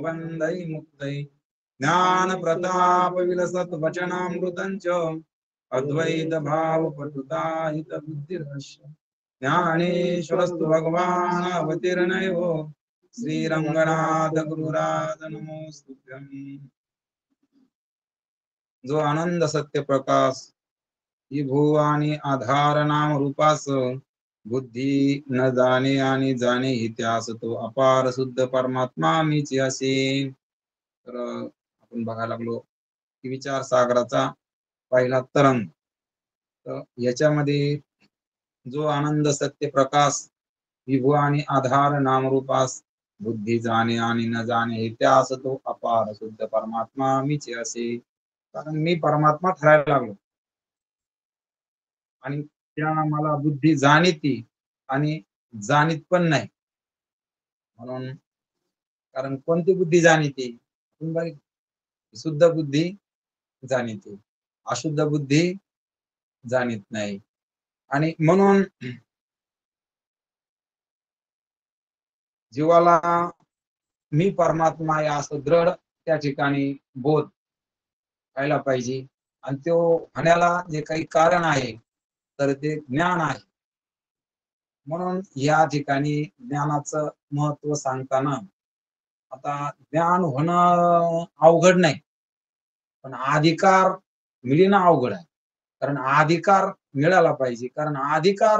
वंदै मुक्तै ज्ञान प्रताप विलसत वचनामृतंच अद्वैत भाव पटुताहित बुद्धिर्हस्य ज्ञानेश्वरस्तु भगवान अवतीर्णयो श्रीरंगनाथ गुरुराज नमोस्तुभ्यं। जो आनंद सत्य प्रकाश विभू आणि आधार नाम रूपास बुद्धी न जाणे आणि जाणे इतिहास तो अपार शुद्ध परमात्मा मीच असे। तर आपण बघायला लागलो की विचार सागराचा पहिला तरंग, तर याच्यामध्ये जो आनंद सत्य प्रकाश विभू आणि आधार नामरूपास बुद्धी जाणे आणि न जाणे इतिहास तो अपार शुद्ध परमात्मा मीच असे। कारण मी परमात्मा ठरायला लागलो आणि त्या मला बुद्धी जाणीती आणि जाणीत पण नाही। म्हणून कारण कोणती बुद्धी जाणीती? शुद्ध बुद्धी जाणीते, अशुद्ध बुद्धी जाणीत नाही। आणि म्हणून जीवाला मी परमात्मा आहे असं दृढ त्या ठिकाणी बोध व्हायला पाहिजे। आणि तो होण्याला जे काही कारण आहे तर ते ज्ञान आहे। म्हणून या ठिकाणी ज्ञानाचं महत्व सांगताना आता ज्ञान होणं अवघड नाही, पण अधिकार मिळणं अवघड आहे। कारण अधिकार मिळाला पाहिजे, कारण अधिकार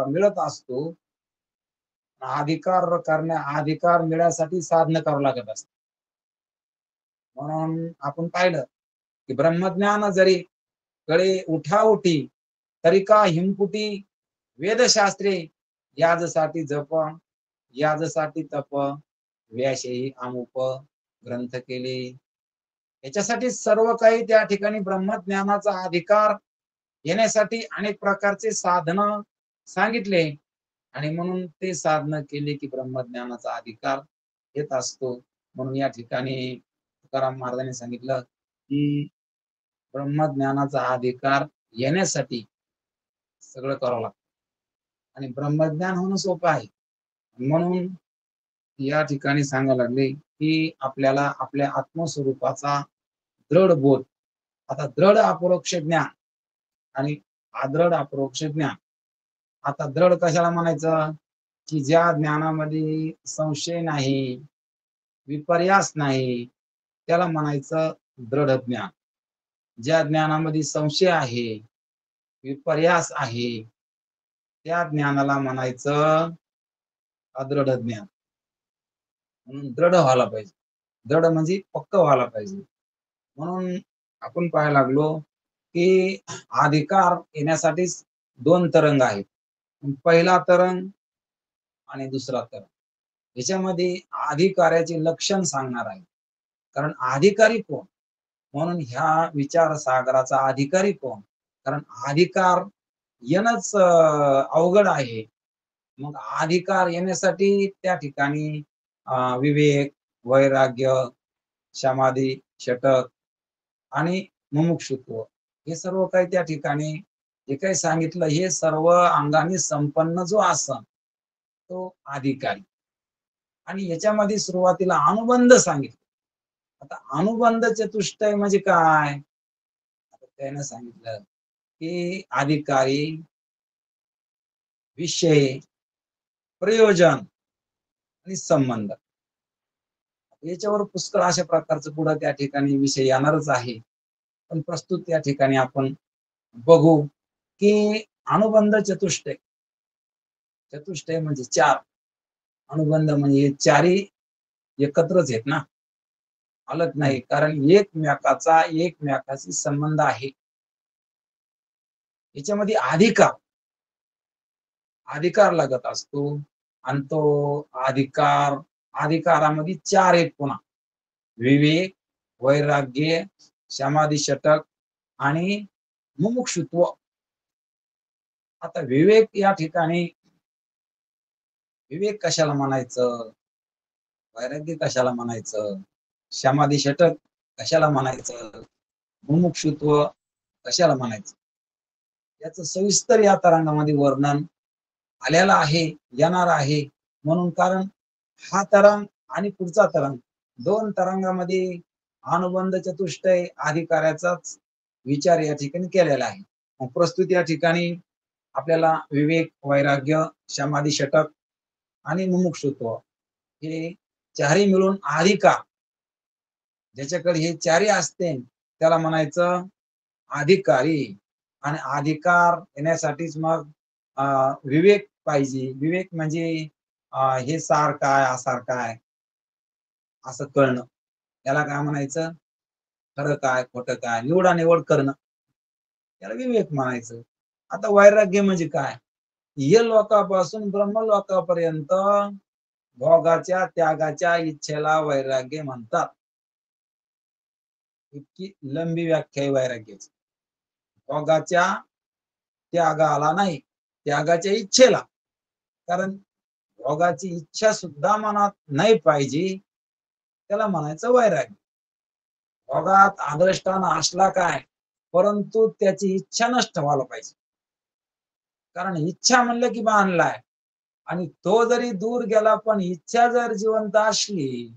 मिळत असतो, अधिकार मिळण्यासाठी साधन करावं लागत असत। म्हणून आपण पाहिलं की ब्रह्मज्ञान जरी कळे उठाउठी तरी का हिमपुटी वेदशास्त्रे याजसाठी जप याजसाठी तप व्यासेही अमुप ग्रंथ केले। याच्यासाठी सर्व काही त्या ठिकाणी ब्रह्मज्ञानाचा अधिकार येण्यासाठी अनेक प्रकारचे साधन सांगितले आणि म्हणून ते साधन केले की ब्रह्मज्ञानाचा अधिकार येत असतो। म्हणून या ठिकाणी तुकाराम महाराजांनी सांगितलं की ब्रह्मज्ञानाचा अधिकार येण्यासाठी सगळं करावं लागतं आणि ब्रह्मज्ञान होणं सोपं आहे। म्हणून या ठिकाणी सांगायला लागले की आपल्याला आपल्या आत्मस्वरूपाचा दृढ बोध, आता दृढ अपरोक्ष ज्ञान आणि अदृढ अपरोक्ष ज्ञान। आता दृढ कशाला म्हणायचं? की ज्या ज्ञानामध्ये संशय नाही, विपर्यास नाही, त्याला म्हणायचं दृढ ज्ञान। ज्या ज्ञानामध्ये संशय आहे, विपर्यास आहे, त्या ज्ञानाला म्हणायचं अदृढ ज्ञान। म्हणून दृढ व्हायला पाहिजे, दृढ म्हणजे पक्क व्हायला पाहिजे। म्हणून आपण पाहायला लागलो की अधिकार येण्यासाठी दोन तरंग आहेत, पहिला तरंग आणि दुसरा तरंग। याच्यामध्ये अधिकाऱ्याचे लक्षण सांगणार आहे, कारण अधिकारी कोण, म्हणून ह्या विचार सागराचा अधिकारी कोण, कारण अधिकार येणंच अवघड आहे। मग अधिकार येण्यासाठी त्या ठिकाणी विवेक, वैराग्य, समाधी, षटक आणि मुमुक्षुत्व हे सर्व काही त्या ठिकाणी जे काही सांगितलं हे सर्व अंगाने संपन्न जो असन तो अधिकारी। आणि याच्यामध्ये सुरुवातीला अनुबंध सांगितलं। आता अनुबंध चतुष्टय म्हणजे काय? आता त्यानं सांगितलं की अधिकारी, विषय, प्रयोजन आणि संबंध। याच्यावर पुष्कळ अशा प्रकारचं पुढे त्या ठिकाणी विषय येणारच आहे, पण प्रस्तुत त्या ठिकाणी आपण बघू की अनुबंध चतुष्टय, चतुष्टय म्हणजे चार, अनुबंध म्हणजे चारी एकत्रच आहेत ना, अलग नाही, कारण एकमेकाशी संबंध आहे। याच्यामध्ये अधिकार लागत असतो आणि तो अधिकारामध्ये चार आहेत पुन्हा, विवेक, वैराग्य, समाधी, षटक आणि मुमुक्षुत्व। आता विवेक या ठिकाणी विवेक कशाला म्हणायचं, वैराग्य कशाला म्हणायचं, समाधी षटक कशाला म्हणायचं, मुमुक्षुत्व कशाला म्हणायचं, याचं सविस्तर या तरंगामध्ये वर्णन आलेला आहे, येणार आहे। म्हणून कारण हा तरंग आणि पुढचा तरंग दोन तरंगामध्ये अनुबंध चतुष्टय अधिकाऱ्याचाच विचार या ठिकाणी केलेला आहे. प्रस्तुत या ठिकाणी आपल्याला विवेक, वैराग्य, समाधी, षटक आणि मुमुक्षुत्व हे चारही मिळून अधिकार, ज्याच्याकडे हे चारही असते त्याला म्हणायचं अधिकारी. आणि अधिकार येण्यासाठीच मग विवेक पाहिजे. विवेक म्हणजे हे सार काय असार काय असं कळणं, याला काय म्हणायचं, खरं काय खोटं काय निवडानिवड करणं, त्याला विवेक म्हणायचं. आता वैराग्य म्हणजे काय, ये लोकापासून ब्रह्मलोकापर्यंत भोगाच्या त्यागाच्या इच्छेला वैराग्य म्हणतात. इतकी लंबी व्याख्या आहे वैराग्याची. भोगाच्या त्यागाला नाही, त्यागाच्या इच्छेला. कारण भोगाची इच्छा सुद्धा मनात नाही पाहिजे, त्याला म्हणायचं वैराग्य. भोगात आदृष्टान असला काय, परंतु त्याची इच्छा नष्ट व्हायला पाहिजे. कारण इच्छा म्हणलं की बांधलाय, आणि तो जरी दूर गेला पण इच्छा जर जिवंत असली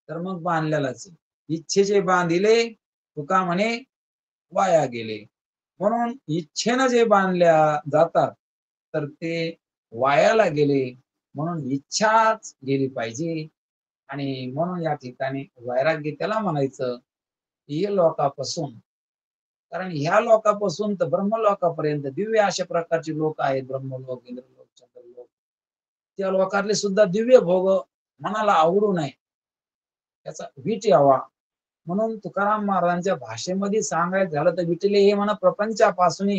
तर मग बांधलेलाच. इच्छेचे बांधिले तुका म्हणे वाया गेले. म्हणून इच्छेनं जे बांधल्या जातात तर ते वायाला गेले. म्हणून इच्छाच गेली पाहिजे. आणि म्हणून या ठिकाणी वैराग्य त्याला म्हणायचं हे लोकापासून. कारण ह्या लोकापासून तर ब्रह्मलोकापर्यंत दिव्य अशा प्रकारचे लोक आहेत. ब्रह्मलोक, इंद्रलोक, चंद्रलोक, त्या लोकातले सुद्धा दिव्य भोग मनाला आवडू नये, त्याचा वीट यावा. म्हणून तुकाराम महाराजांच्या भाषेमध्ये सांगायचं झालं तर विटले हे म्हणा प्रपंचापासून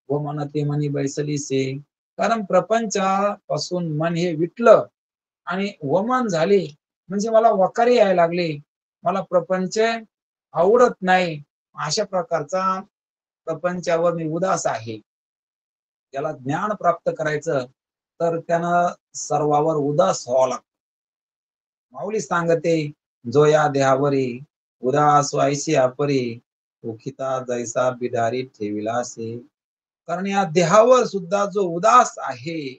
व मन ते मनी बैसलीसे. कारण प्रपंचापासून मन हे विटलं आणि वमन झाले म्हणजे मला वकारे यायला लागले, मला प्रपंच आवडत नाही, अशा प्रकारचा प्रपंचावर मी उदास आहे. त्याला ज्ञान प्राप्त करायचं तर त्यानं सर्वावर उदास व्हावं लागतं. माऊली सांगते, जो या देहावरी उदास व्हायची अपरी, उखिता जैसा बिदारी ठेविलासे. कारण या देहावर सुद्धा जो उदास आहे,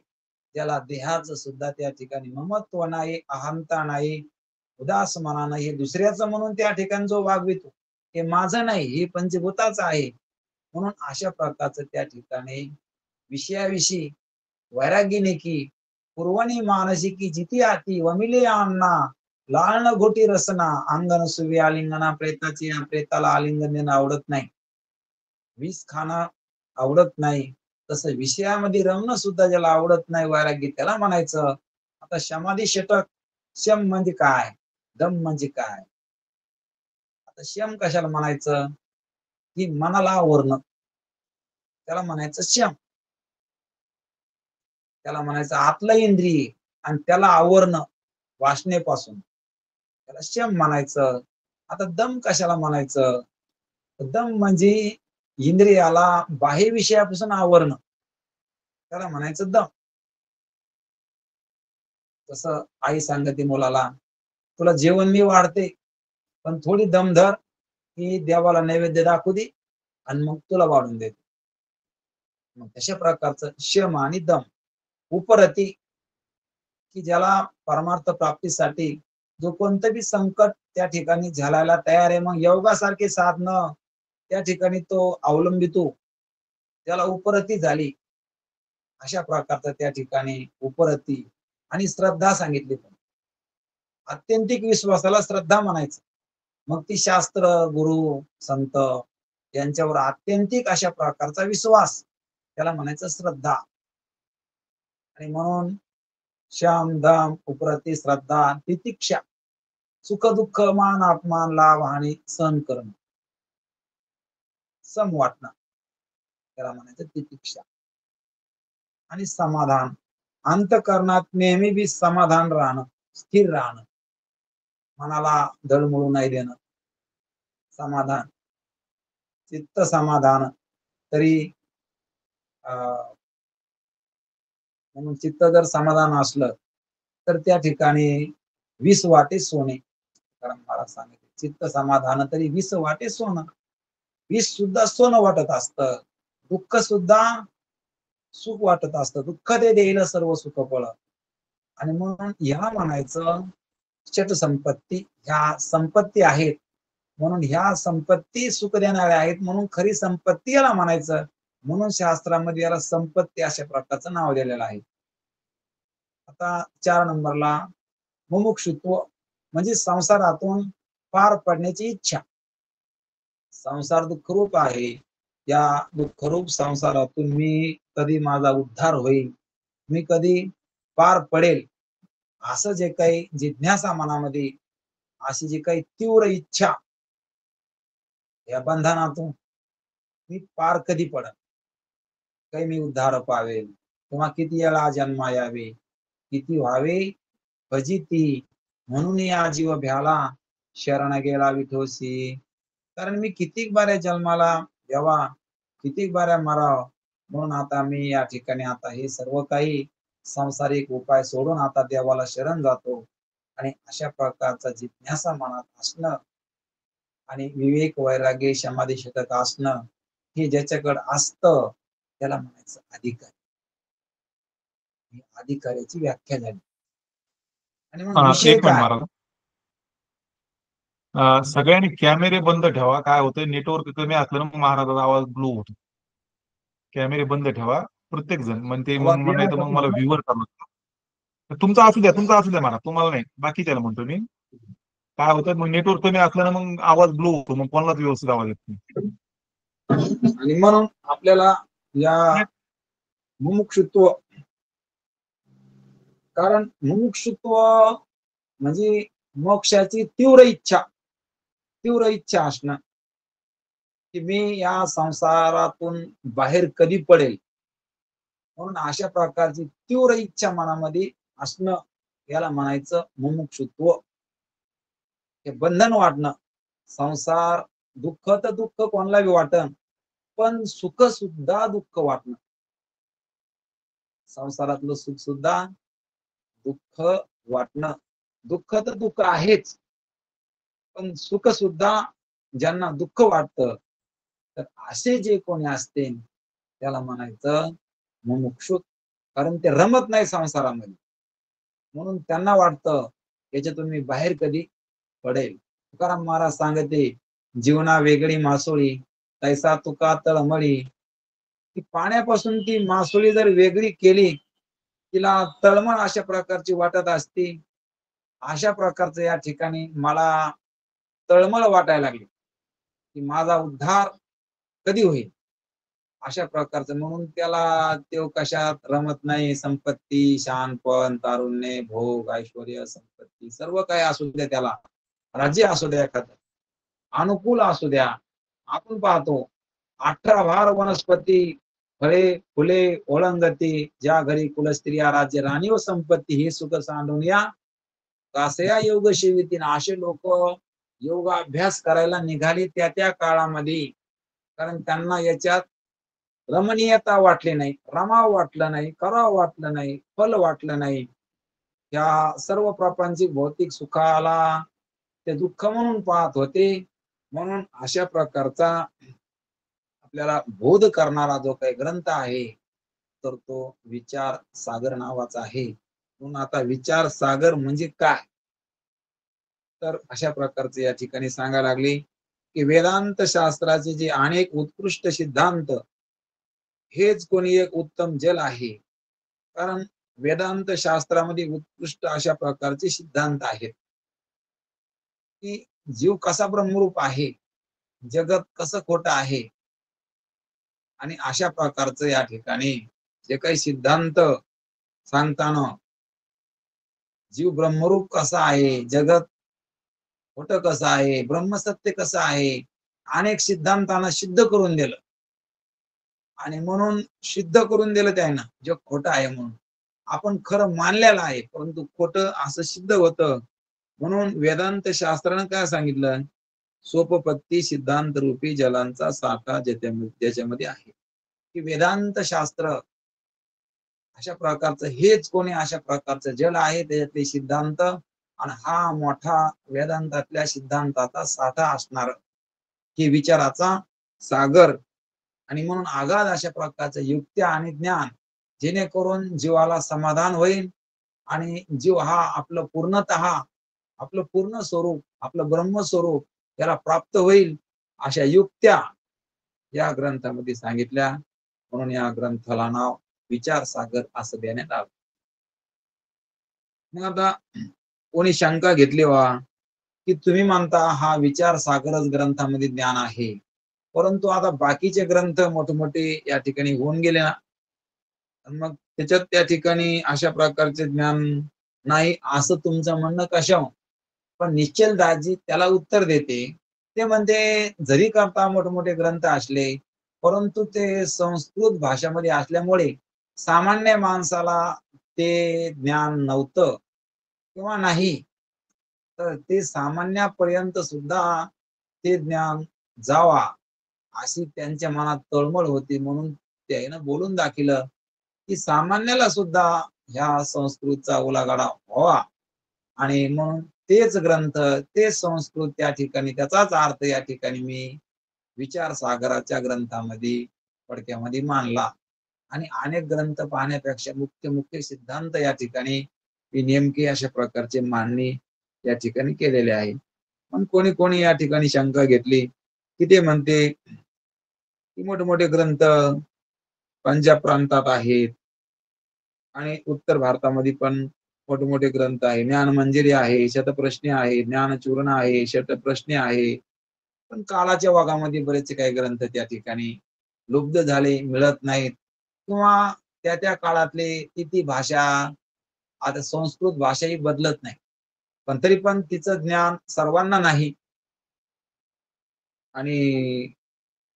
त्याला देहाचं सुद्धा त्या ठिकाणी ममत्व नाही, अहंता नाही, उदास मना नाही. हे दुसऱ्याचं म्हणून त्या ठिकाणी जो वागवितो हे माझं नाही, हे पंचभूताचं आहे. म्हणून अशा प्रकारचं त्या ठिकाणी विषयाविषयी वैराग्याने की पूर्वणी मानसिकी जिती आती वमिले अन्ना लाळण घोटी रसना अंगण सुवी आलिंगना. प्रेताची प्रेताला आलिंगन देणं आवडत नाही, विष खाणं आवडत नाही, तसं विषयामध्ये रमणं सुद्धा ज्याला आवडत नाही वैराग्य त्याला म्हणायचं. आता समाधी षटक, शम म्हणजे काय, दम म्हणजे काय. आता शम कशाला म्हणायचं, की मनाला आवरणं, त्याला म्हणायचं शम. त्याला म्हणायचं आतलं इंद्रिय आणि त्याला आवरणं वासनेपासून, त्याला शम म्हणायचं. आता दम कशाला म्हणायचं, दम म्हणजे इंद्रियाला बाह्य विषयापासून आवरणं, त्याला म्हणायचं दम. तसं आई सांगते मुलाला, तुला जेवण मी वाढते पण थोडी दम धर, की देवाला नैवेद्य दाखवू दे आणि मग तुला वाढून देते. मग तशा प्रकारचं शम आणि दम. उपरती, की ज्याला परमार्थ प्राप्तीसाठी जो कोणतं संकट त्या ठिकाणी झेलायला तयार आहे, मग योगासारखे साधनं त्या ठिकाणी तो अवलंबितो, त्याला उपरती झाली. अशा प्रकारचं त्या ठिकाणी उपरती. आणि श्रद्धा सांगितली, पण आत्यंतिक विश्वासाला श्रद्धा म्हणायचं. मग ती शास्त्र, गुरु, संत यांच्यावर आत्यंतिक अशा प्रकारचा विश्वास, त्याला म्हणायचं श्रद्धा. आणि म्हणून शम, दम, उपरती, श्रद्धा, तितिक्षा, सुख दुःख मान अपमान लाभ हानी सहन करणं, सम वाटणं, त्याला म्हणायचं तितिक्षा. आणि समाधान, अंतःकरणात नेहमी बी समाधान राहणं, स्थिर राहणं, मनाला दळमळू नाही देणं, समाधान. चित्त समाधान तरी म्हणून चित्त जर समाधान असलं तर त्या ठिकाणी 20 वाटे सोने. कारण मला सांगितले, चित्त समाधान तरी 20 वाटे सोनं. 20 सुद्धा सोनं वाटत असतं, दुःख सुद्धा सुख वाटत असतं. दुःख ते देईल सर्व सुख फळ. आणि म्हणून या म्हणायचं षट संपत्ती ह्या संपत्ती आहेत, म्हणून ह्या संपत्ती सुख देणाऱ्या आहेत, म्हणून खरी संपत्ती याला म्हणायचं. म्हणून शास्त्रामध्ये याला संपत्ती अशा प्रकारचं नाव दिलेलं आहे. आता 4 नंबरला मुमुक्षुत्व म्हणजे संसारातून पार पडण्याची इच्छा. संसार दुःखरूप आहे. या दुःखरूप संसारातून मी कधी माझा उद्धार होईल, मी कधी पार पडेल, असं जे काही जिज्ञासा मनामध्ये, अशी जी काही तीव्र इच्छा, या बंधनातून मी पार कधी पडेल, काही मी उद्धार पावेल, किंवा किती वेळा जन्मा यावे, किती व्हावे फजिती, म्हणून या जीव भ्याला शरण गेला विठोसी. कारण मी कितीक बाऱ्या जन्माला यावा, कितीक बाऱ्या मराव, म्हणून आता मी या ठिकाणी आता हे सर्व काही सांसारिक उपाय सोडून आता देवाला शरण जातो. आणि अशा प्रकारचा जिज्ञासा मनात असणं आणि विवेक वैराग्य समाधी शतक असणं, हे ज्याच्याकडे असतं त्याला म्हणायचं अधिकारी. अधिकाऱ्याची व्याख्या झाली. आणि मग विषय एक मिनिट काय? महाराज, सगळ्यांनी कॅमेरे बंद ठेवा. काय होतंय, नेटवर्क कमी असलं ना मग महाराजाचा आवाज ब्लू होतो. कॅमेरे बंद ठेवा प्रत्येक जण, म्हणते मग नाही तर मग मला व्ह्यूवर करावं लागतं. तुमचा असू द्या, तुमचा असू द्या महाराज, तुम्हाला नाही, बाकीच्याला म्हणतो मी. काय होतं, मग नेटवर्क कमी असलं ना मग आवाज ब्लू होतो, मग कोणालाच व्यवस्थित आवाज येत नाही. आणि म्हणून आपल्याला या मुमुक्षुत्व, कारण मुमुक्षुत्व म्हणजे मोक्षाची तीव्र इच्छा असणं, की मी या संसारातून बाहेर कधी पडेल, म्हणून अशा प्रकारची तीव्र इच्छा मनामध्ये असणं, याला म्हणायचं मुमुक्षुत्व. हे बंधन वाटणं. संसार दुःख तर दुःख कोणाला बी वाटन, पण सुख सुद्धा दुःख वाटणं. संसारातलं सुख सुद्धा दुःख वाटणं. दुःख तर दुःख आहेच, पण सुख सुद्धा ज्यांना दुःख वाटतं, तर असे जे कोणी असते त्याला म्हणायचं मुमुक्षु. कारण ते रमत नाही संसारामध्ये, म्हणून त्यांना वाटतं याच्यातून मी बाहेर कधी पडेल. तुकाराम महाराज सांगते, जीवना वेगळी मासोळी तैसा तुका तळमळी. ती पाण्यापासून ती मासोळी जर वेगळी केली, तिला तळमळ अशा प्रकारची वाटत असते. अशा प्रकारचं या ठिकाणी मला तळमळ वाटायला लागली की माझा उद्धार कधी होईल, अशा प्रकारचं. म्हणून त्याला तो कशात रमत नाही. संपत्ती, शहाणपण, तारुण्य, भोग, ऐश्वर्य, संपत्ती सर्व काही असू द्या, त्याला राज्य असू द्या, एखादं अनुकूल असू द्या. आपण पाहतो 18 भार वनस्पती, फळे फुले ओळंगती, ज्या घरी कुलस्त्रिया राज्य राणी व संपत्ती, हे सुख सांडून या कासया योग सेवितीन. असे लोक योगाभ्यास करायला निघाले त्या त्या काळामध्ये, कारण त्यांना याच्यात रमणीयता वाटली नाही, रमाव वाटलं नाही, करावं वाटलं नाही, फल वाटलं नाही. या सर्व प्रापंचिक भौतिक सुखाला ते दुःख म्हणून पाहत होते. म्हणून अशा प्रकारचा आपल्याला बोध करणारा जो काही ग्रंथ आहे, तर तो विचार सागर नावाचा आहे. म्हणून आता विचार सागर म्हणजे काय, तर अशा प्रकारचे या ठिकाणी सांगायला लागले की वेदांत शास्त्राचे जे अनेक उत्कृष्ट सिद्धांत, हेच कोणी एक उत्तम जल आहे. कारण वेदांत शास्त्रामध्ये उत्कृष्ट अशा प्रकारचे सिद्धांत आहेत की जीव कसा ब्रह्मरूप आहे, जगत कसं खोटं आहे, आणि अशा प्रकारचं या ठिकाणी जे काही सिद्धांत सांगताना जीव ब्रह्मरूप कसा आहे, जगत खोटं कसं आहे, ब्रह्मसत्य कसं आहे, अनेक सिद्धांतांना सिद्ध करून दिलं. आणि म्हणून सिद्ध करून दिलं त्यानं जग खोटं आहे म्हणून. आपण खरं मानलेलं आहे, परंतु खोटं असं सिद्ध होतं. म्हणून वेदांत शास्त्रानं काय सांगितलं, सोपपत्ती सिद्धांत रूपी जलांचा साठा ज्याच्यामध्ये आहे. की वेदांत शास्त्र अशा प्रकारचं, हेच कोणी अशा प्रकारचं जल आहे, त्याच्यातले सिद्धांत, आणि हा मोठा वेदांतातल्या सिद्धांताचा साठा असणार की विचाराचा सागर. आणि म्हणून आगाध अशा प्रकारचं युक्त्या आणि ज्ञान, जेणेकरून जीवाला समाधान होईल आणि जीव हा आपलं पूर्णतः आपलं पूर्ण स्वरूप, आपलं ब्रह्मस्वरूप त्याला प्राप्त होईल अशा युक्त्या या ग्रंथामध्ये सांगितल्या. म्हणून या ग्रंथाला नाव विचार सागर असं देण्यात आलं. मग आता कोणी शंका घेतली की तुम्ही म्हणता हा विचार सागरच ग्रंथामध्ये ज्ञान आहे, परंतु आता बाकीचे ग्रंथ मोठमोठे या ठिकाणी होऊन गेले ना, मग त्याच्यात त्या ठिकाणी अशा प्रकारचे ज्ञान नाही असं तुमचं म्हणणं कशावर? पण निश्चल दासजी त्याला उत्तर देते. ते म्हणते जरी करता मोठमोठे ग्रंथ असले, परंतु ते संस्कृत भाषेमध्ये असल्यामुळे सामान्य माणसाला ते ज्ञान नव्हतं किंवा नाही. तर ते सामान्यापर्यंत सुद्धा ते ज्ञान जावा अशी त्यांच्या मनात तळमळ होती. म्हणून त्यानं बोलून दाखवलं की सामान्याला सुद्धा ह्या संस्कृतचा उलाढाला व्हावा. आणि म्हणून तेच ग्रंथ, तेच संस्कृत त्या ठिकाणी, त्याचाच अर्थ या ठिकाणी मी विचार सागराच्या ग्रंथामध्ये थोडक्यामध्ये मांडला. आणि अनेक ग्रंथ पाहण्यापेक्षा मुख्य मुख्य सिद्धांत या ठिकाणी मी नेमके अशा प्रकारचे मांडणी या ठिकाणी केलेले आहे. पण कोणी कोणी या ठिकाणी शंका घेतली की ते म्हणते की मोठमोठे ग्रंथ पंजाब प्रांतात आहेत आणि उत्तर भारतामध्ये पण मोठमोठे ग्रंथ आहे. ज्ञानमंजिरी आहे, शतप्रश्नी आहे, ज्ञानचूर्ण आहे, शतप्रश्नी आहे. पण काळाच्या ओघामध्ये बरेचसे काही ग्रंथ त्या ठिकाणी लुप्त झाले, मिळत नाहीत किंवा त्या त्या काळातले ती भाषा, आता संस्कृत भाषा ही बदलत नाही. पण तरी पण तिचं ज्ञान सर्वांना नाही. आणि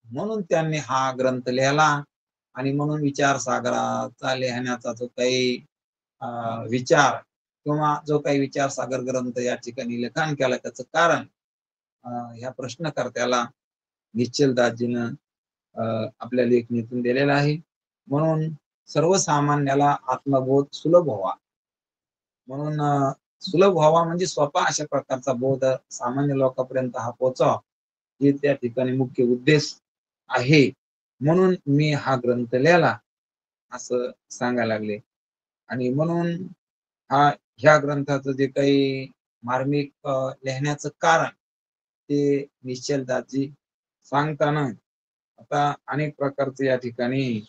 म्हणून त्यांनी हा ग्रंथ लिहिला. आणि म्हणून विचार सागराचा लिहिण्याचा जो काही विचार किंवा जो काही विचार सागर ग्रंथ या ठिकाणी लिखाण केला, त्याचं कारण ह्या प्रश्नकर्त्याला निश्चलदासजीनं आपल्या लेखणीतून दिलेला आहे. म्हणून सर्वसामान्याला आत्मबोध सुलभ व्हावा, म्हणून सुलभ व्हावा म्हणजे सोपा अशा प्रकारचा बोध सामान्य लोकांपर्यंत हा पोहोचावा, हे त्या ठिकाणी मुख्य उद्देश आहे. म्हणून मी हा ग्रंथ लिहिला असं सांगायला लागले. आणि म्हणून ह्या ग्रंथाचं जे काही मार्मिक लिहिण्याचं कारण ते निश्चलदासजी सांगताना आता अनेक प्रकारचे या ठिकाणी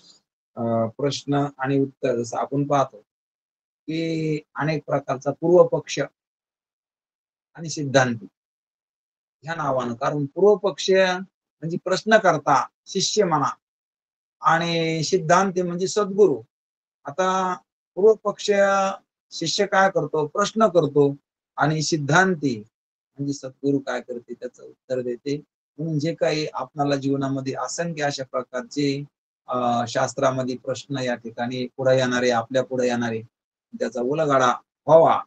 प्रश्न आणि उत्तर जसं आपण पाहतो की अनेक प्रकारचा पूर्व पक्ष आणि सिद्धांती ह्या नावानं. कारण पूर्व पक्ष म्हणजे प्रश्नकर्ता, शिष्य म्हणा, आणि सिद्धांती म्हणजे सद्गुरू. आता पूर्व पक्ष शिष्य काय करतो? प्रश्न करतो. आणि सिद्धांती म्हणजे सद्गुरू काय करते? त्याचं उत्तर देते. म्हणून जे काही आपल्याला जीवनामध्ये असंख्य अशा प्रकारचे शास्त्रामध्ये प्रश्न या ठिकाणी पुढे येणारे, आपल्या पुढे येणारे, त्याचा उलगडा व्हावा.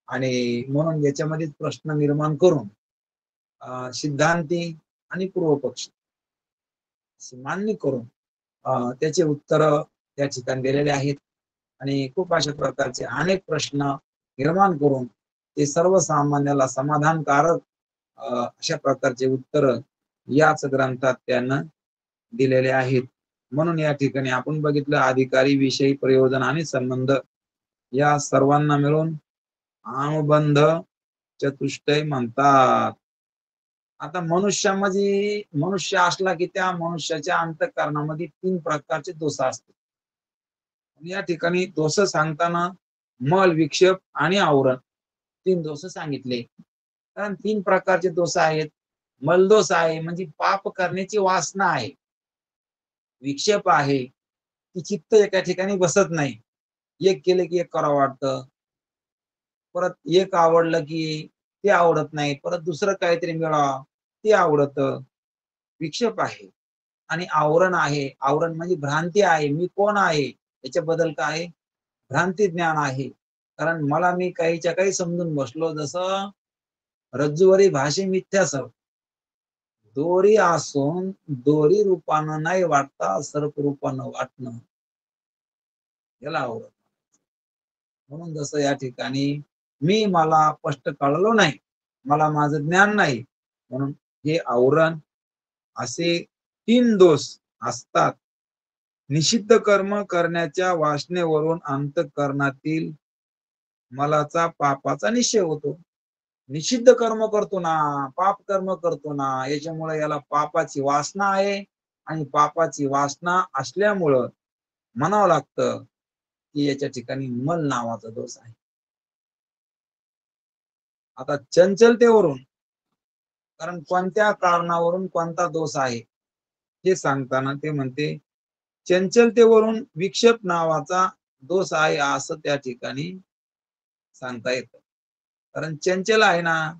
आणि म्हणून याच्यामध्ये प्रश्न निर्माण करून सिद्धांती आणि पूर्व पक्ष मान्य करून त्याचे उत्तर त्या ठिकाणी दिलेले आहेत. आणि खूप अशा प्रकारचे अनेक प्रश्न निर्माण करून ते सर्वसामान्याला समाधानकारक अशा प्रकारचे उत्तर याच ग्रंथात त्यानं दिलेले आहेत. म्हणून या ठिकाणी आपण बघितलं अधिकारी, विषयी, प्रयोजन आणि संबंध या सर्वांना मिळून अनुबंध चतुष्टय म्हणतात. आता मनुष्यामध्ये मनुष्य असला की त्या मनुष्याच्या अंतःकरणामध्ये 3 प्रकारचे दोष असतात. या ठिकाणी दोष सांगताना मल, विक्षेप आणि आवरण 3 दोष सांगितले. कारण 3 प्रकारचे दोष आहेत. मलदोष आहे म्हणजे पाप करण्याची वासना आहे. विक्षेप आहे की चित्त एका ठिकाणी बसत नाही. एक केलं की एक करावं वाटतं. परत एक आवडलं की ते आवडत नाही. परत दुसरं काहीतरी मिळावं ते आवडतं. विक्षेप आहे. आणि आवरण आहे. आवरण म्हणजे भ्रांती आहे. मी कोण आहे याच्याबद्दल काय भ्रांती ज्ञान आहे. कारण मला मी काहीच्या काही समजून बसलो, जसं रज्जूवरी भाषे मिथ्या सर्प. दोरी असून दोरी रूपानं नाही वाटता, सर्प रूपानं वाटणं याला आवडत. म्हणून जसं या ठिकाणी मी मला स्पष्ट कळलो नाही, मला माझं ज्ञान नाही, म्हणून हे आवरण असे 3 दोष असतात. निषिद्ध कर्म करण्याच्या वासनेवरून अंतःकरणातील मलाचा पापाचा निश्चय होतो. निषिद्ध कर्म करतो ना, पाप कर्म करतो ना, याच्यामुळे याला पापाची वासना आहे आणि पापाची वासना असल्यामुळं म्हणावं लागतं की याच्या ठिकाणी मल नावाचा दोष आहे. आता चंचलतेवरून, कारण कोणत्या कारणावरून कोणता दोष आहे हे सांगताना ते म्हणते चंचलतेवरून विक्षेप नावाचा दोष आहे असं त्या ठिकाणी सांगता येतं. कारण चंचल आहे ना,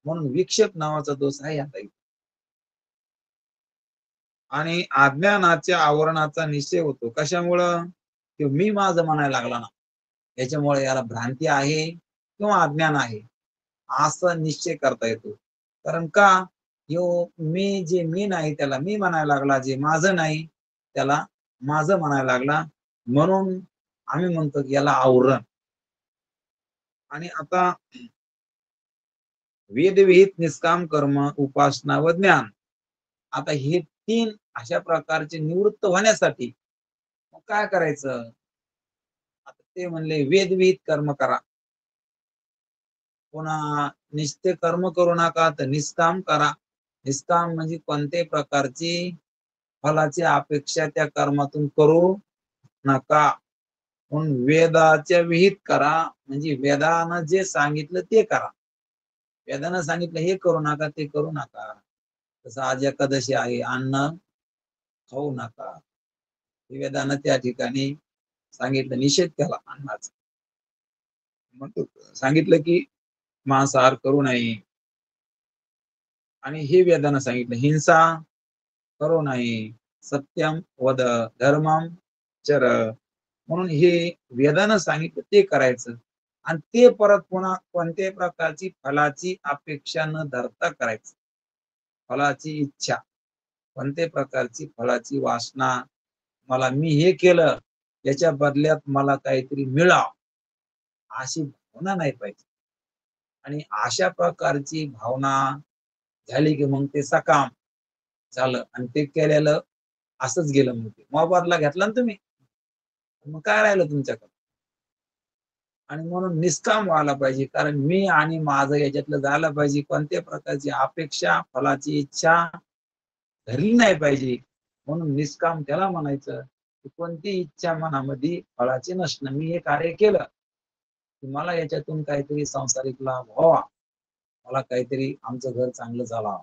म्हणून विक्षेप नावाचा दोष आहे आता इथे. आणि अज्ञानाच्या आवरणाचा निश्चय होतो. कशामुळं? की मी माझं म्हणायला लागला ना, याच्यामुळे याला भ्रांती आहे किंवा अज्ञान आहे असं निश्चय करता येतो. कारण का? मी जे मी नाही त्याला मी म्हणायला लागला, जे माझं नाही त्याला माझं म्हणायला लागला, म्हणून आम्ही म्हणतो की याला आवरण. आणि आता वेदविहित निष्काम कर्म, उपासना व ज्ञान, आता हे 3 अशा प्रकारचे निवृत्त होण्यासाठी मग काय करायचं? आता ते म्हणले वेदविहित कर्म करा. पुन्हा निस्ते कर्म करू नका, तर निष्काम करा. निष्काम म्हणजे कोणत्याही प्रकारची फलाची अपेक्षा त्या कर्मातून करू नका. म्हणून वेदाच्या विहित करा, म्हणजे वेदानं जे सांगितलं ते करा. वेदानं सांगितलं हे करू नका, ते करू नका. तसं आज एकादशी आहे, अन्न खाऊ नका. वेदानं त्या ठिकाणी सांगितलं, निषेध केला अन्नाचा. मग सांगितलं की मांसाहार करू नये. आणि हे वेदानं सांगितलं हिंसा करू नये, सत्यम वद, धर्मम चर, म्हणून हे वेदानं सांगितलं ते करायचं. आणि ते परत पुन्हा कोणत्याही प्रकारची फलाची अपेक्षा न धरता करायचं. फलाची इच्छा, कोणत्याही प्रकारची फलाची वासना, मला मी हे केलं याच्या बदल्यात मला काहीतरी मिळावं अशी भावना नाही पाहिजे. आणि अशा प्रकारची भावना झाली की मग ते सकाम झालं आणि ते केलेलं असंच गेलं. मग ते मोबदला घेतला ना तुम्ही, मग काय राहिलं तुमच्याकडे? आणि म्हणून निष्काम व्हायला पाहिजे, कारण मी आणि माझं याच्यातलं झालं पाहिजे. कोणत्या प्रकारची अपेक्षा, फलाची इच्छा धरली नाही पाहिजे. म्हणून निष्काम त्याला म्हणायचं की कोणती इच्छा मनामध्ये फळाची नसणं. मी हे कार्य केलं की मला याच्यातून काहीतरी सांसारिक लाभ व्हावा, मला काहीतरी आमचं घर चांगलं चालावं,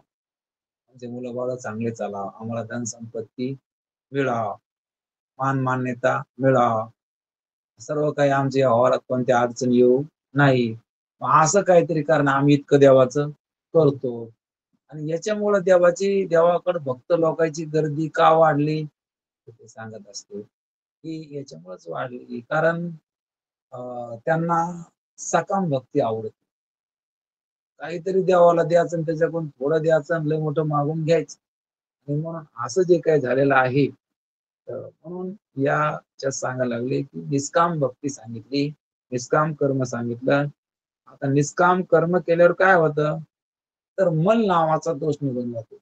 आमचे मुलं बाळ चांगले चालावं, आम्हाला धन संपत्ती मिळावं, मान मान्यता मिळावं, सर्व काही आमच्या व्यवहारात कोणत्या अडचण येऊ नाही. असं काहीतरी कारण आम्ही इतकं देवाचं करतो. आणि याच्यामुळे देवाकडे भक्त लोकांची गर्दी का वाढली? ते सांगत असते की याच्यामुळेच वाढली, कारण त्यांना सकाम भक्ती आवडते. काहीतरी देवाला द्यायचं आणि त्याच्याकडून थोडं द्यायचं आणि लय मोठं मागून घ्यायचं. आणि म्हणून असं जे काही झालेलं आहे, म्हणून याच्यात सांगायला लागले की निष्काम भक्ती सांगितली, निष्काम कर्म सांगितलं. आता निष्काम कर्म केल्यावर काय होतं? तर मल नावाचा दोष निघून जातो.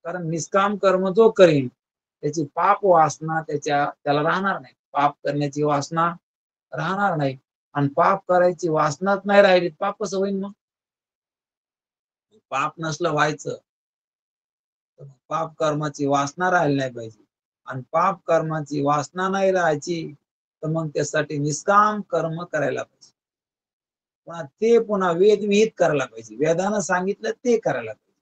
कारण निष्काम कर्म जो करीन त्याची पाप वासना त्याला राहणार नाही. पाप करण्याची वासना राहणार नाही. आणि पाप करायची वासनाच नाही राहिली, पाप कसं होईल मग? पाप नसलं व्हायचं तर पाप कर्माची वासना राहिली नाही पाहिजे. आणि पाप कर्माची वासना नाही राहायची तर मग त्यासाठी निष्काम कर्म करायला पाहिजे. पुन्हा वेद विहित करायला पाहिजे. वेदानं सांगितलं ते करायला पाहिजे.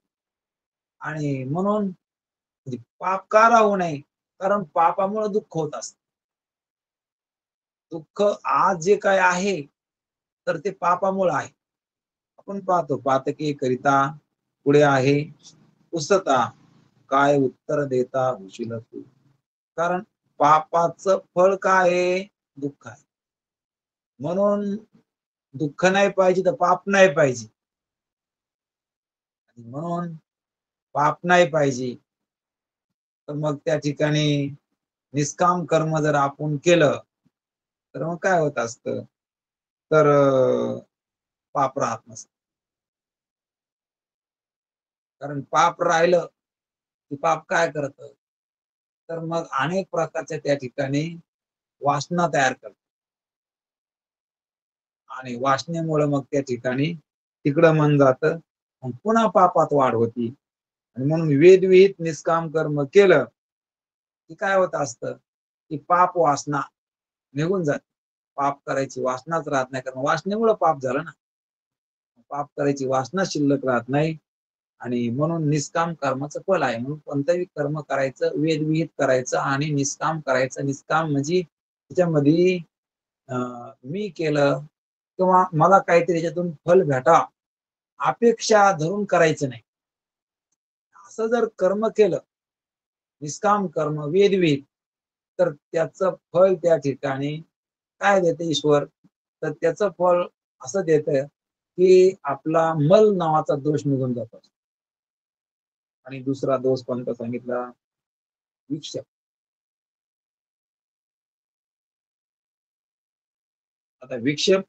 आणि म्हणून म्हणजे पाप का राहू नये? कारण पापामुळे दुःख होत असतं. दुःख आज जे काय आहे तर ते पापामुळे आहे. आपण पाहतो, पातकी करिता पुढे आहे पुसता, काय उत्तर देता होशील तू. कारण पापाचं फळ काय आहे? दुःख आहे. म्हणून दुःख नाही पाहिजे तर पाप नाही पाहिजे. आणि म्हणून पाप नाही पाहिजे तर मग त्या ठिकाणी निष्काम कर्म जर आपण केलं तर मग काय होत असतं? तर पाप राहत नसतं. कारण पाप राहिलं की पाप काय करतं? तर मग अनेक प्रकारच्या त्या ठिकाणी वासना तयार करतात. आणि वासनेमुळे मग त्या ठिकाणी तिकडं मन जातं आणि पुन्हा पापात वाढ होती. आणि म्हणून वेदविहित निष्काम कर्म केलं की काय होत असतं की पाप वासना निघून जाते. पाप करायची वासनाच राहत नाही, कारण वासनेमुळे पाप झालं ना. पाप करायची वासना शिल्लक राहत नाही आणि म्हणून निष्काम कर्माचं फल आहे. म्हणून कोणतंही कर्म करायचं वेदविहित करायचं आणि निष्काम करायचं. निष्काम म्हणजे त्याच्यामध्ये मी केलं किंवा मला काहीतरी याच्यातून फल भेटा अपेक्षा धरून करायचं नाही. असं जर कर्म केलं निष्काम कर्म वेदविहित, तर त्याचं फळ त्या ठिकाणी काय देते ईश्वर, तर त्याचं फळ असं देतं की आपला मल नावाचा दोष निघून जातो. आणि दुसरा दोष कोणता सांगितला, विक्षेप. आता विक्षेप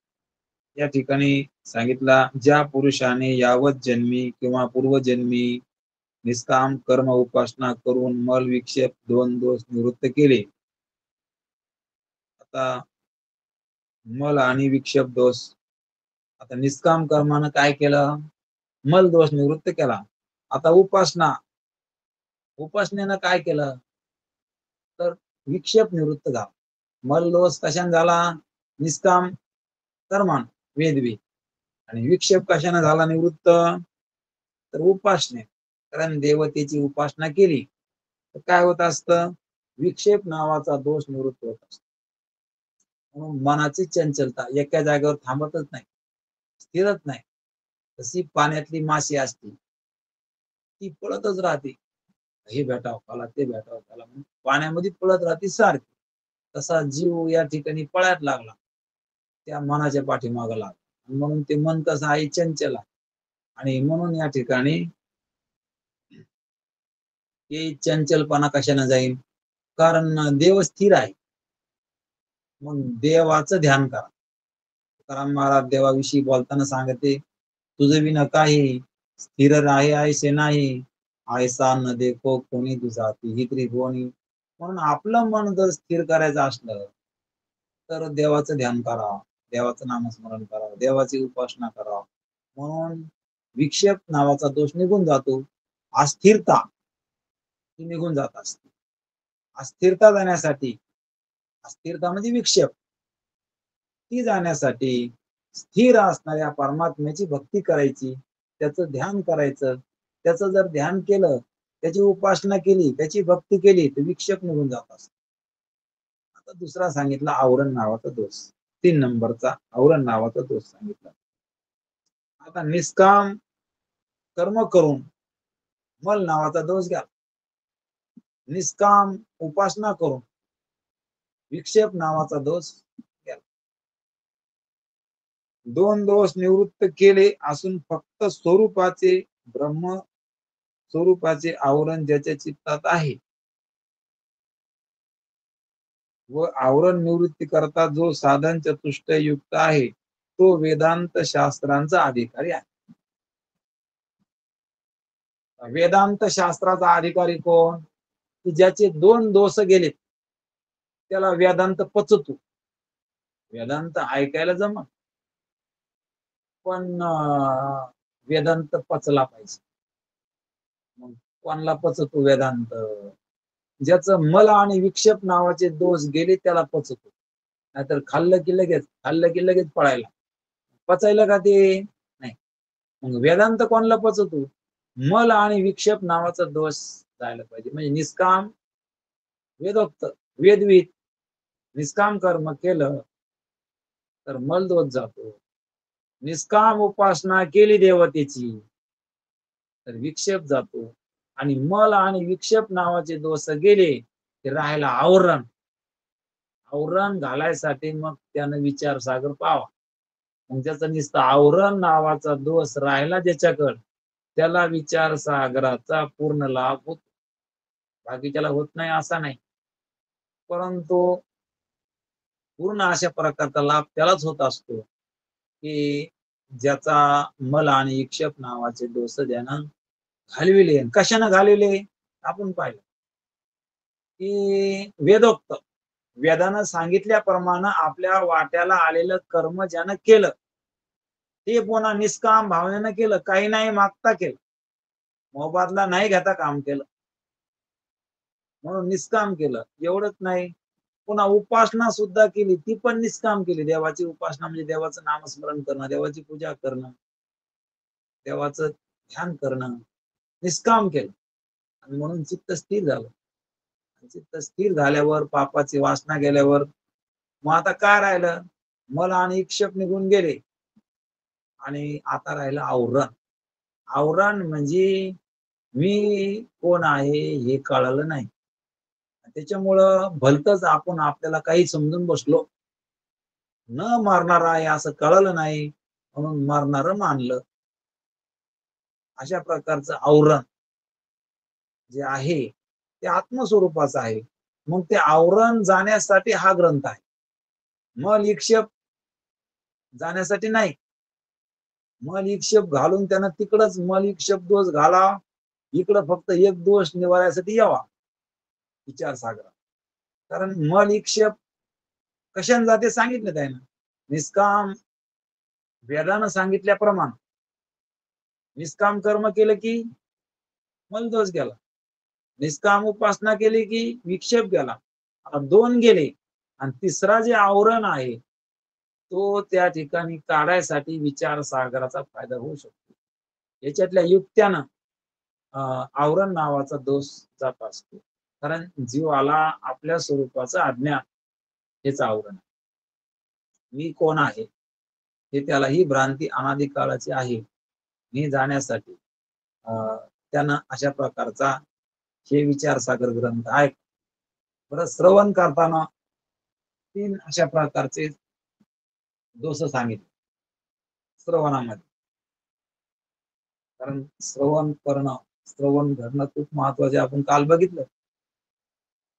या ठिकाणी सांगितला, ज्या पुरुषाने यावत जन्मी किंवा पूर्वजन्मी निष्काम कर्म उपासना करून मल विक्षेप दोन दोष निवृत्त केले. आता मल आणि विक्षेप दोष, आता निष्काम कर्मानं काय केलं, मल दोष निवृत्त केला. आता उपासनेनं काय केलं, तर विक्षेप निवृत्त झाला. मल दोष कशाने झाला, निष्काम कर्मान वेदवी, आणि विक्षेप कशाने झाला निवृत्त, तर उपासने. कारण देवतेची उपासना केली तर काय होत असतं, विक्षेप नावाचा दोष निवृत्त होत असतो. म्हणून मनाची चंचलता एका जागेवर थांबतच नाही, स्थिरच नाही. तशी पाण्यातली माशी असते, ती पळतच राहते, हे भेटाव त्याला, ते भेटाव त्याला, पाण्यामध्ये पळत राहते सारखी. तसा जीव या ठिकाणी पळायला लागला, त्या मनाच्या पाठीमागं लागला. म्हणून ते मन कसं आहे, चंचल आहे. आणि म्हणून या ठिकाणी हे चंचलपणा कशाने जाईल, कारण देव स्थिर आहे. मग देवाचं ध्यान करा. तुकाराम महाराज देवाविषयी बोलताना सांगते, तुझं विना काही स्थिर राहे ऐसे नाही, ऐसा न देखो कोणी दुजाती ही त्रिभुवनी. म्हणून आपलं मन जर स्थिर करायचं असलं तर देवाचं ध्यान करा, देवाचं नामस्मरण करा, देवाची उपासना करा. म्हणून विक्षेप नावाचा दोष निघून जातो. अस्थिरता ती निघून जात असते. अस्थिरता जाण्यासाठी, अस्थिरता म्हणजे विक्षेप, ती जाण्यासाठी स्थिर असणाऱ्या परमात्म्याची भक्ती करायची, त्याचं ध्यान करायचं. त्याचं जर ध्यान केलं, त्याची उपासना केली, त्याची भक्ती केली, तर विक्षेप निघून जात असत. आता दुसरा सांगितला आवरण नावाचा दोष, 3 नंबरचा आवरण नावाचा दोष सांगितला. आता निष्काम कर्म करून मल नावाचा दोष घ्या, निष्काम उपासना करून विक्षेप नावाचा दोष घ्या. दोन दोष निवृत्त केले असून फक्त स्वरूपाचे ब्रह्म स्वरूपाचे आवरण ज्याच्या चित्तात आहे व आवरण निवृत्ती करता जो साधन चतुष्टय युक्त आहे, तो वेदांत शास्त्रांचा अधिकारी आहे. वेदांत शास्त्राचा अधिकारी कोण, की ज्याचे 2 दोष गेले त्याला वेदांत पचतो. वेदांत ऐकायला जमत, पण वेदांत पचला पाहिजे. मग कोणाला पचतो वेदांत, ज्याचं मल आणि विक्षेप नावाचे दोष गेले त्याला पचतो. नाहीतर खाल्लं की लगेच पळायला, पचायला का ते नाही. मग वेदांत कोणाला पचतो, मल आणि विक्षेप नावाचा दोष जायला पाहिजे. म्हणजे निष्काम वेदोक्त वेदवित निष्काम कर्म केलं तर मल दोष जातो. निष्काम उपासना केली देवतेची तर विक्षेप जातो. आणि मल आणि विक्षेप नावाचे दोष गेले ते राहायला आवरण. आवरण घालायसाठी मग त्यानं विचार सागर पावा. मग त्याचं नुसतं आवरण नावाचा दोष राहिला ज्याच्याकडे, त्याला विचार सागराचा पूर्ण लाभ होतो. बाकीच्याला होत नाही असा नाही, परंतु पूर्ण अशा प्रकारचा लाभ त्यालाच होत असतो की ज्याचा मल आणि विक्षेप नावाचे दोष ज्यानं घालविले. कशानं घालविले आपण पाहिलं की वेदोक्त वेदानं सांगितल्याप्रमाणे आपल्या वाट्याला आलेलं कर्म ज्यानं केलं हे पुन्हा निष्काम भावनेनं केलं, काही नाही मागता केलं, मोबदला नाही घेता काम केलं, म्हणून निष्काम केलं. एवढंच नाही, पुन्हा उपासना सुद्धा केली, ती पण निष्काम केली. देवाची उपासना म्हणजे देवाचं नामस्मरण करणं, देवाची पूजा करणं, देवाचं ध्यान करणं, निष्काम केलं. आणि म्हणून चित्त स्थिर झालं. चित्त स्थिर झाल्यावर, पापाची वासना गेल्यावर, मग आता काय राहिलं? मल आणि इक्षेप निघून गेले आणि आता राहिलं आवरण. आवरण म्हणजे मी कोण आहे हे कळलं नाही. त्याच्यामुळं भलतच आपण आपल्याला काही समजून बसलो. न मारणार आहे असं कळलं नाही, म्हणून मारणार मानलं. अशा प्रकारचं आवरण जे आहे ते आत्मस्वरूपाचं आहे. मग ते आवरण जाण्यासाठी हा ग्रंथ आहे. मल विक्षेप जाण्यासाठी नाही. मल विक्षेप घालून त्यांना तिकडच मल विक्षेप दोष घाला, इकडं फक्त एक दोष निवारायसाठी यावा विचारसागरात. कारण मल विक्षेप कशाने जाते सांगितलं त्यानं. निष्काम वेदानं सांगितल्याप्रमाणे निष्काम कर्म केलं की मलदोष गेला, निष्काम उपासना केली की विक्षेप गेला. दोन गेले आणि तिसरा जे आवरण आहे तो त्या ठिकाणी काढायसाठी विचार सागराचा फायदा होऊ शकतो. याच्यातल्या युक्त्यानं आवरण नावाचा दोष जात असतो. कारण जीवाला आपल्या स्वरूपाचं अज्ञान हेच आवरण आहे. मी कोण आहे हे त्याला ही भ्रांती अनादी काळाची आहे मी जाण्यासाठी त्यानं अशा प्रकारचा हे विचारसागर ग्रंथ आहे. परत श्रवण करताना 3 अशा प्रकारचे दोष सांगितले श्रवणामध्ये. कारण श्रवण करणं, श्रवण घडणं खूप महत्वाचे. आपण काल बघितलं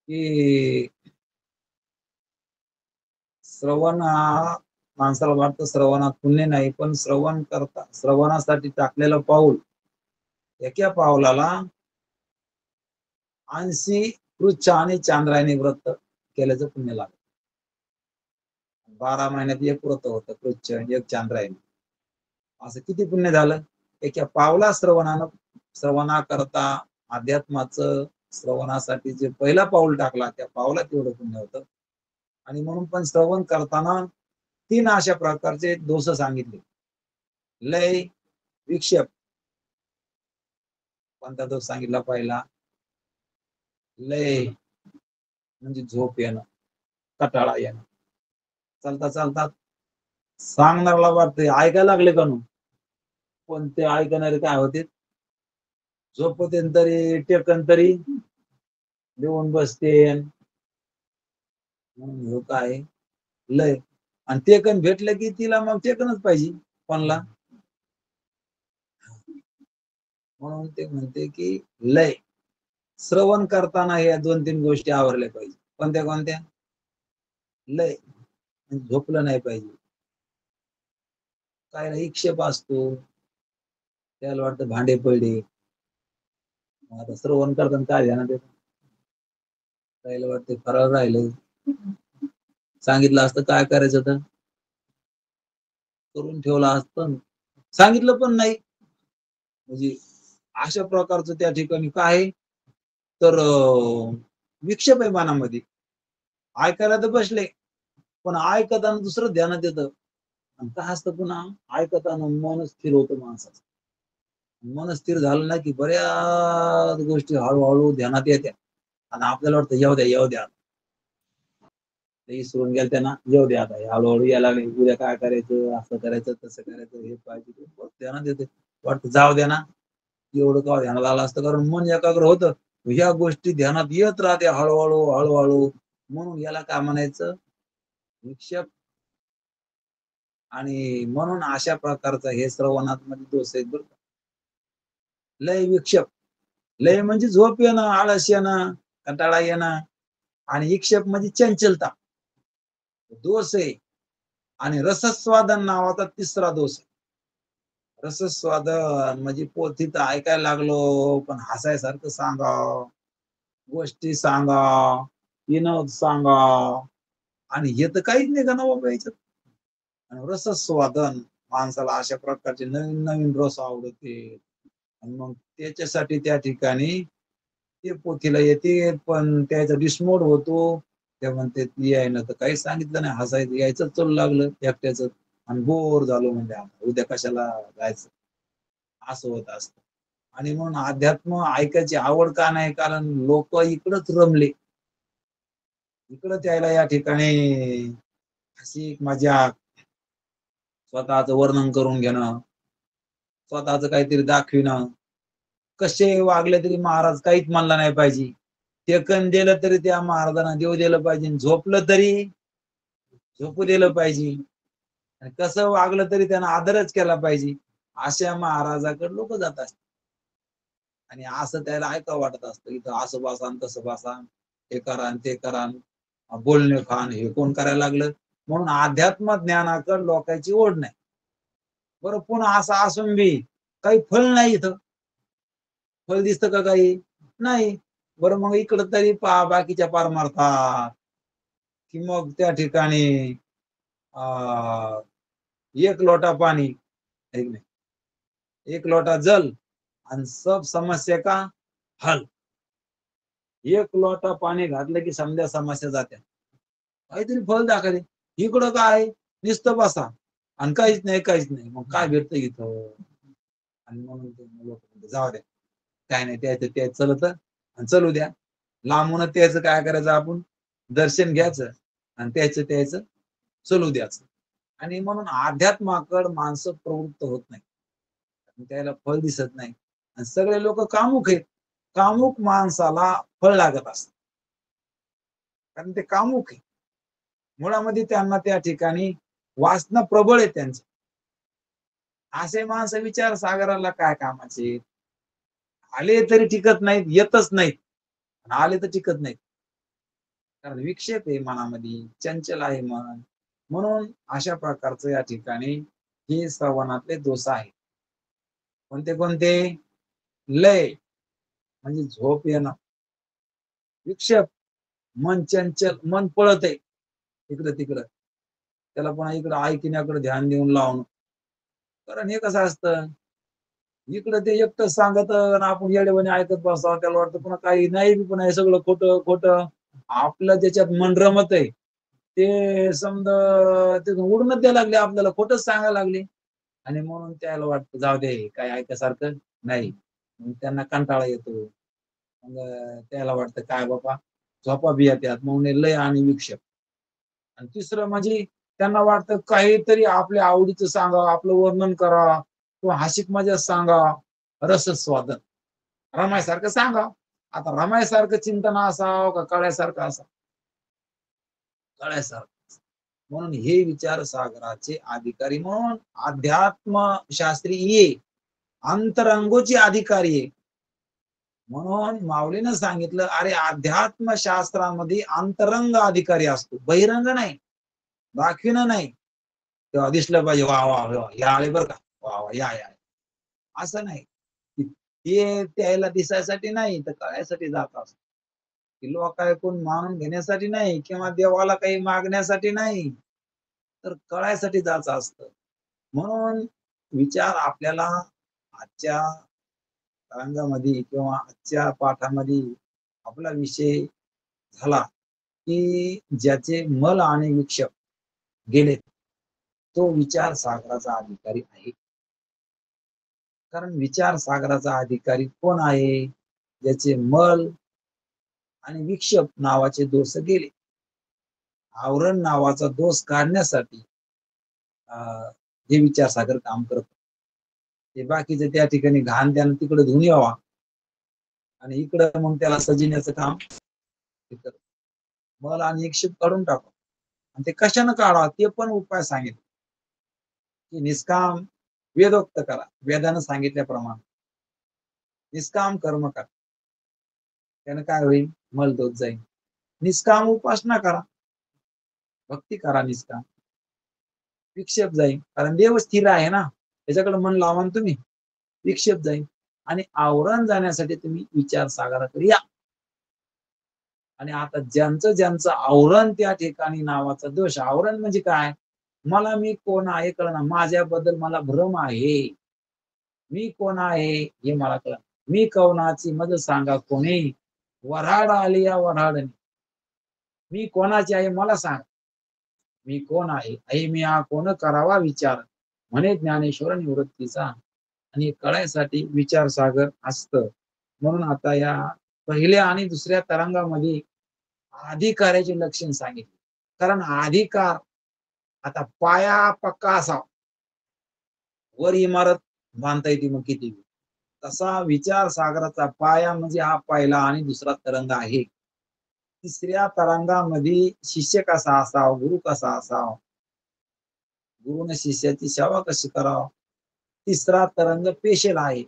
की श्रवण हा माणसाला वाटतं श्रवणात पुण्य नाही, पण श्रवणासाठी टाकलेलं पाऊल, एका पावलाला 80 कृच्छ आणि चांद्रायणी व्रत केल्याचं पुण्य लागतं. 12 महिन्यात एक व्रत होतं कृच्छ, एक चांद्रायणी. असं किती पुण्य झालं? एका पावला श्रवणाकरता अध्यात्माचं श्रवणासाठी जे पहिला पाऊल टाकला त्या पावला तेवढं पुण्य होतं. आणि म्हणून पण श्रवण करताना 3 अशा प्रकारचे दोष सांगितले. लय, विक्षेप. कोणता दोष सांगितला पहिला? लय म्हणजे झोप येणं, कटाळा येणं. चालता चालता सांगणाऱ्याला वाटते ऐकायला लागले का नु, पण ते ऐकणारे काय होते? झोपते तरी टेकन तरी देऊन बसते. म्हणून काय लय. आणि टेकन भेटलं की तिला मग टेकनच पाहिजे कोणला. म्हणून ते म्हणते की लय. श्रवण करताना या 2-3 गोष्टी आवरल्या पाहिजे. कोणत्या कोणत्या? लय, झोपलं नाही पाहिजे. काय विक्षेप असतो, त्याला वाटतं भांडे पडले. आता श्रवण करताना काय ध्यानात येतं? त्याला वाटतं फराळ राहिलं. सांगितलं असतं काय करायचं होतं, करून ठेवलं असतं. सांगितलं पण नाही. म्हणजे अशा प्रकारचं त्या ठिकाणी काय तर विक्षेप आहे मनामध्ये. ऐकायला तर बसले, पण ऐकताना दुसरं ध्यानात येतं. आणि काय असतं पुन्हा ऐकताना मन स्थिर होतं माणसाचं. मन स्थिर झालं ना की बऱ्याच गोष्टी हळूहळू ध्यानात येत्या आणि आपल्याला वाटतं येऊ द्या ते विसरून गेल त्यांना, येऊ द्या आता हळूहळू यायला लागले. उद्या काय करायचं, असं करायचं, तसं करायचं, हे पाहिजे ध्यानात येते. वाटतं जाऊ द्या ना, एवढं का ध्यानात आलं असतं. कारण मन एकाग्र होतं, ह्या गोष्टी ध्यानात येत राहते हळूहळू हळूहळू. म्हणून याला काय म्हणायचं? विक्षेप. आणि म्हणून अशा प्रकारचा हे श्रवणात्मक दोष आहेत बरं. लय, विक्षेप. लय म्हणजे झोप येणं, आळस येणं, कंटाळा येणं. आणि विक्षेप म्हणजे चंचलता, दोष आहे. आणि रसस्वादन नावाचा तिसरा दोष आहे. रसस्वादन म्हणजे पोथीत ऐकायला लागलो, पण हसायसारखं सांगा, गोष्टी सांगा, विनोद सांगा, आणि हे तर काहीच नाही का ना बाबा याच्यात. रसस्वादन माणसाला अशा प्रकारचे नवीन नवीन रस आवडते, आणि मग त्याच्यासाठी त्या ठिकाणी ते पोथीला येते, पण त्याचा डिसमोड होतो. ते म्हणते यायनं तर काही सांगितलं नाही, हसायचं यायचं चालू लागलं एकट्याच, आणि बोर झालो म्हणजे आता उद्या कशाला जायचं, असं होत असतं. आणि म्हणून अध्यात्म ऐकायची आवड का नाही, कारण लोक इकडंच रमले, इकडंच यायला या ठिकाणी हसी मजाक, स्वतःचं वर्णन करून घेणं, स्वतःच काहीतरी दाखविणं. कसे वागले तरी महाराज काहीच म्हणला नाही पाहिजे, टेकन दिलं तरी त्या महाराजांना देऊ दिलं पाहिजे, झोपलं तरी झोपू दिलं पाहिजे, आणि कसं वागलं तरी त्यांना आदरच केला पाहिजे. अशा महाराजाकडे लोक जात असतात, आणि असं त्याला ऐकावं वाटत असतं, इथं असं बसा तसं बसा, हे करा ते करा, बोलणे खान हे कोण करायला लागलं. म्हणून अध्यात्म ज्ञानाकडे लोकांची ओढ नाही. बरं, पुन्हा असं असून बी काही फळ नाही, इथं फळ दिसतं का काही नाही. बरं, मग इकडं तरी बाकीच्या पारमार्थात, की मग त्या ठिकाणी एक लोटा पाणी, एक लोटा जल आणि सब समस्या का हल. एक लोटा पाणी घातलं की समजा समस्या जात्या. काहीतरी फळ दाखवले. इकडं काय नुसतं बसा आणि काहीच नाही काहीच नाही, मग काय भेटतं इथं. आणि म्हणून लोक जाऊ द्या, काय नाही त्याचं ते चलत आणि चलू द्या. लांबूनच त्याचं काय करायचं, आपण दर्शन घ्यायचं आणि त्याचं चलू द्यायचं. आणि म्हणून अध्यात्माकड माणसं प्रवृत्त होत नाही, त्याला फळ दिसत नाही. आणि सगळे लोक कामुक आहेत. कामुक माणसाला फळ लागत असत, कारण ते कामुक आहे. मुळामध्ये त्यांना त्या ठिकाणी वासना प्रबळ आहे त्यांचं. असे माणसं विचार सागराला काय कामाचे, आले तरी टिकत नाहीत, येतच नाहीत, आले तर टिकत नाहीत, कारण विक्षेप आहे मनामध्ये, चंचल आहे मन. म्हणून अशा प्रकारचं या ठिकाणी हे श्रवणातले दोष आहेत. कोणते कोणते? लय म्हणजे झोप येणं, विक्षेप मन चंचल, मन पळत आहे इकडं तिकडं, त्याला पुन्हा इकडं ऐकण्याकडे ध्यान देऊन लावणं. कारण हे कसं असतं, इकडं ते एकटं सांगत आणि आपण येडेवाने ऐकत बसावं, त्याला वाटतं पुन्हा काही नाही, पुन्हा हे सगळं खोटं खोटं. आपलं ज्याच्यात मन रमत आहे ते समजा ते उडूनच द्यायला लागले, आपल्याला खोटंच सांगायला लागले. आणि म्हणून त्याला वाटतं जाऊ दे, काय ऐकायसारखं नाही, त्यांना कंटाळा येतो. मग त्याला वाटतं काय बाबा, झोपा बिया त्यात, म्हणून लय आणि विक्षेप. आणि तिसरं म्हणजे त्यांना वाटतं काहीतरी आपल्या आवडीचं सांगा, आपलं वर्णन करा, किंवा हाशिक मजा सांगा, रसस्वादन रमायसारखं सांगा. आता रमायसारखं चिंतन असावं का कळ्यासारखं असावं? कळ्यासारखं. म्हणून हे विचार सागराचे अधिकारी, म्हणून अध्यात्म शास्त्री ये अंतरंगोची अधिकारी आहे. म्हणून माऊलीनं सांगितलं, अरे अध्यात्म शास्त्रामध्ये अंतरंग अधिकारी असतो, बहिरंग नाही, दाखविणं नाही. तेव्हा दिसलं पाहिजे, वा वा वा या आले बरं का, वा वा या या, असं नाही. ते त्याला दिसायसाठी नाही, तर कळायसाठी जात असत. लोक ऐकून मानून घेण्यासाठी नाही, किंवा देवाला काही मागण्यासाठी नाही, तर कळायसाठी जायचं असतं. म्हणून विचार आपल्याला आजच्या रंगामध्ये किंवा आजच्या पाठामध्ये आपला विषय झाला की ज्याचे मल आणि विक्षेप गेले, तो विचार सागराचा अधिकारी आहे. कारण विचार सागराचा अधिकारी कोण आहे? ज्याचे मल आणि विक्षेप नावाचे दोष गेले. आवरण नावाचा दोष काढण्यासाठी हे विचार सागर काम करत. ते बाकीचे त्या ठिकाणी घाण त्यानं तिकडे धुवून यावा, आणि इकडं मग त्याला सजवण्याचं काम मल आणि विक्षेप काढून टाका. आणि ते कशानं काढा ते पण उपाय सांगितले, की निष्काम वेदोक्त करा, वेदानं सांगितल्याप्रमाणे निष्काम कर्म करा, त्यानं काय होईल? मल धुत जाईल. निष्काम उपासना करा, भक्ती करा, निष्काम विक्षेप जाईल, कारण देव स्थिर आहे ना, त्याच्याकडे मन लावा तुम्ही, विक्षेप जाईल. आणि आवरण जाण्यासाठी तुम्ही विचार सागराकडे या. आणि आता ज्यांचं ज्यांचं आवरण त्या ठिकाणी नावाचा दोष, आवरण म्हणजे काय? मला मी कोण आहे कळना, माझ्याबद्दल मला भ्रम आहे, मी कोण आहे हे मला कळना, मी कोणाची मज सांगा कोणी, वऱ्हाड आली या वऱ्हाडने, मी कोणाची आहे मला सांग, मी कोण आहे आई मी हा कोण करावा विचार, म्हणे ज्ञानेश्वर निवृत्तीचा. आणि कळायसाठी विचार सागर असत. म्हणून आता या पहिल्या आणि दुसऱ्या तरंगामध्ये अधिकाराचे लक्षण सांगितले. कारण अधिकार आता पाया पक्का असावा, वर इमारत बांधता येते मग किती, तसा विचार सागराचा पाया म्हणजे हा पहिला आणि दुसरा तरंग आहे. तिसऱ्या तरंगामध्ये शिष्य कसा असावा, गुरु कसा असावा, गुरुने शिष्याची सेवा कशी करावा, तिसरा तरंग पेशल आहे.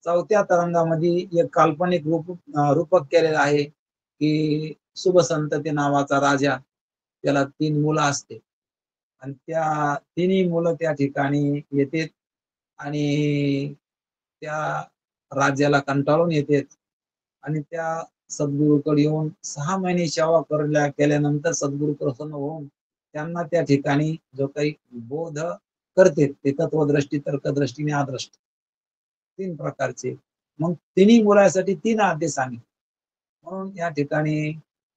चौथ्या तरंगामध्ये एक काल्पनिक रूपक केलेलं आहे की शुभ संतती नावाचा राजा, त्याला 3 मुलं असते आणि त्या तिन्ही मुलं त्या ठिकाणी येतात आणि त्या राज्याला कंटाळून येतात आणि त्या सद्गुरूकडे येऊन 6 महिने सेवा केल्यानंतर सद्गुरू प्रसन्न होऊन त्यांना त्या ठिकाणी जो काही बोध करते ते तत्वदृष्टी, तर्कदृष्टी आणि आदृष्टी 3 प्रकारचे. मग तिन्ही मुलासाठी 3 आद्य सांगितले. म्हणून या ठिकाणी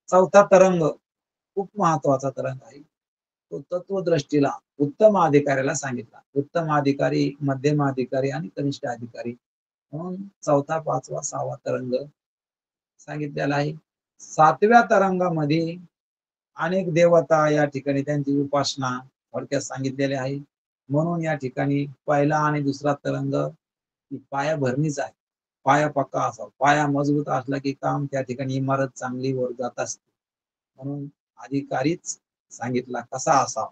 चौथा तरंग खूप महत्वाचा तरंग आहे. तो तत्वदृष्टीला उत्तम अधिकाऱ्याला सांगितला. उत्तम अधिकारी, मध्यम अधिकारी आणि कनिष्ठ अधिकारी म्हणून चौथा, पाचवा, 6वा तरंग सांगितलेला आहे. 7व्या तरंगामध्ये अनेक देवता या ठिकाणी त्यांची उपासना थोडक्यात सांगितलेली आहे. म्हणून या ठिकाणी पहिला आणि दुसरा तरंग ही पाया भरणीच आहे. पाया पक्का असावा, पाया मजबूत असला की काम त्या ठिकाणी इमारत चांगली वर जात असते. म्हणून अधिकारीच सांगितला कसा असावा.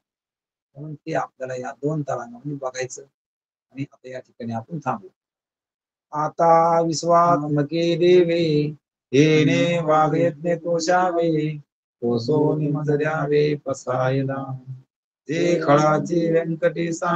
म्हणून ते आपल्याला या 2 तरंगामध्ये बघायचं. आणि आता या ठिकाणी आपण थांबू. आता विश्वात्मके देवे येणे वागयज्ञ तोषावे, तोसो निमज द्यावे पसायला, जे खळाची व्यंकटेसा